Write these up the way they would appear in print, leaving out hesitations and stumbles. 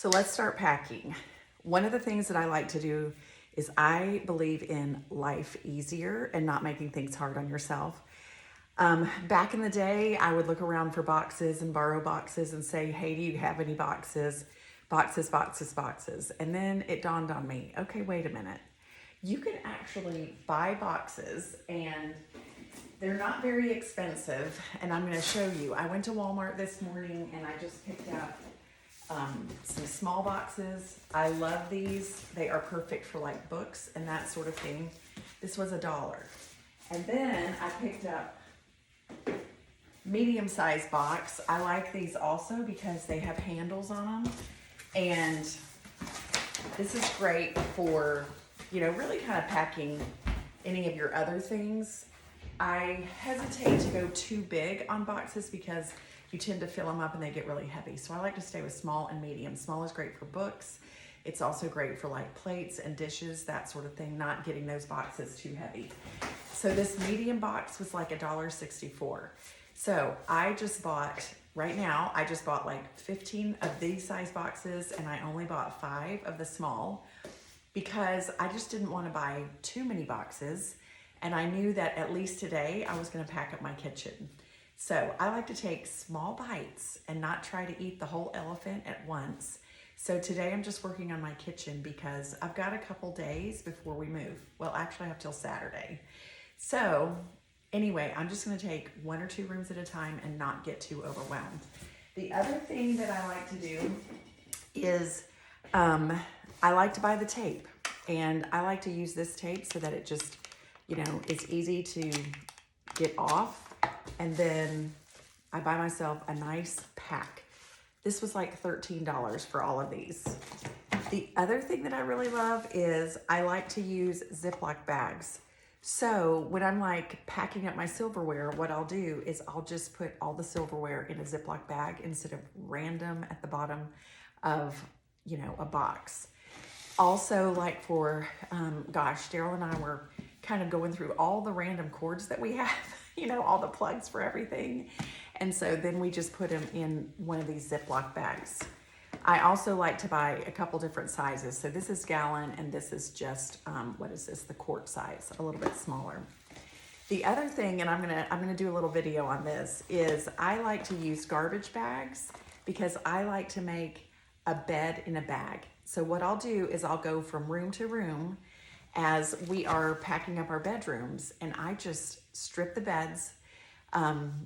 So let's start packing. One of the things that I like to do is I believe in life easier and not making things hard on yourself. Back in the day, I would look around for boxes and borrow boxes and say, hey, do you have any boxes? Boxes, boxes, boxes. And then it dawned on me, okay, wait a minute. You can actually buy boxes and they're not very expensive. And I'm gonna show you. I went to Walmart this morning and I just picked up some small boxes. I love these. They are perfect for like books and that sort of thing. This was $1. And then I picked up medium-sized box. I like these also because they have handles on them. And this is great for, you know, really kind of packing any of your other things. I hesitate to go too big on boxes because you tend to fill them up and they get really heavy. So I like to stay with small and medium. Small is great for books. It's also great for like plates and dishes, that sort of thing, not getting those boxes too heavy. So this medium box was like $1.64. So I just bought, right now, I just bought like 15 of these size boxes and I only bought 5 of the small because I just didn't want to buy too many boxes. And I knew that at least today I was going to pack up my kitchen. So I like to take small bites and not try to eat the whole elephant at once. So today I'm just working on my kitchen because I've got a couple days before we move. Well, actually I have till Saturday. So anyway, I'm just gonna take 1 or 2 rooms at a time and not get too overwhelmed. The other thing that I like to do is I like to buy the tape, and I like to use this tape so that it just, you know, it's easy to get off. And then I buy myself a nice pack. This was like $13 for all of these. The other thing that I really love is I like to use Ziploc bags. So when I'm like packing up my silverware, what I'll do is I'll just put all the silverware in a Ziploc bag instead of random at the bottom of, you know, a box. Also, like for, gosh, Daryl and I were kind of going through all the random cords that we have, you know, all the plugs for everything. And so then we just put them in one of these Ziploc bags. I also like to buy a couple different sizes. So this is gallon and this is just, what is this? The quart size, a little bit smaller. The other thing, and I'm gonna do a little video on this, is I like to use garbage bags because I like to make a bed in a bag. So what I'll do is I'll go from room to room as we are packing up our bedrooms, and I just strip the beds.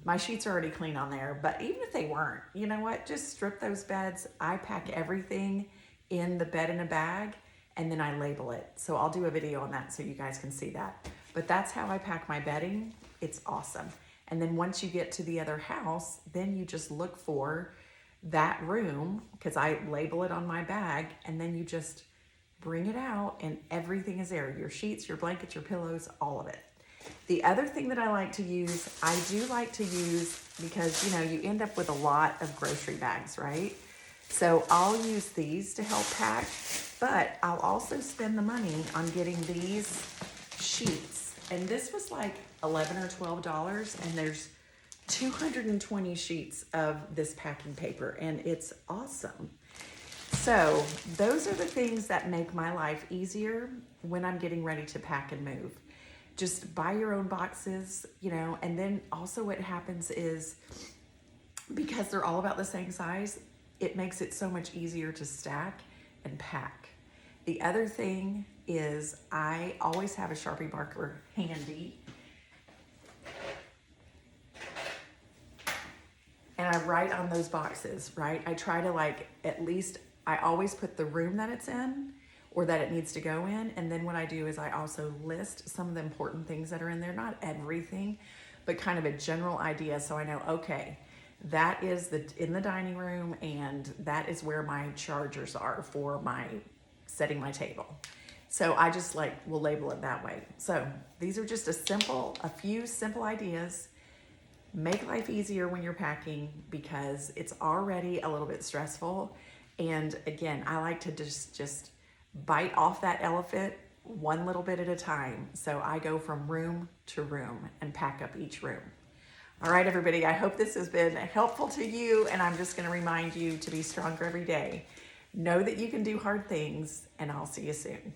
My sheets are already clean on there, but even if they weren't, you know what, just strip those beds. I pack everything in the bed in a bag and then I label it. So I'll do a video on that so you guys can see that. But that's how I pack my bedding. It's awesome. And then once you get to the other house, then you just look for that room because I label it on my bag, and then you just bring it out and everything is there. Your sheets, your blankets, your pillows, all of it. The other thing that I like to use, I do like to use, because you know, you end up with a lot of grocery bags, right? So I'll use these to help pack, but I'll also spend the money on getting these sheets. And this was like $11 or $12, and there's 220 sheets of this packing paper, and it's awesome. So those are the things that make my life easier when I'm getting ready to pack and move. Just buy your own boxes, you know, and then also what happens is because they're all about the same size, it makes it so much easier to stack and pack. The other thing is I always have a Sharpie marker handy. And I write on those boxes, right? I try to like, at least I always put the room that it's in or that it needs to go in. And then what I do is I also list some of the important things that are in there, not everything, but kind of a general idea. So I know, okay, that is in the dining room, and that is where my chargers are for my setting my table. So I just like will label it that way. So these are just a few simple ideas. Make life easier when you're packing because it's already a little bit stressful. And again, I like to just bite off that elephant one little bit at a time. So I go from room to room and pack up each room. All right, everybody, I hope this has been helpful to you, and I'm just going to remind you to be stronger every day. Know that you can do hard things, and I'll see you soon.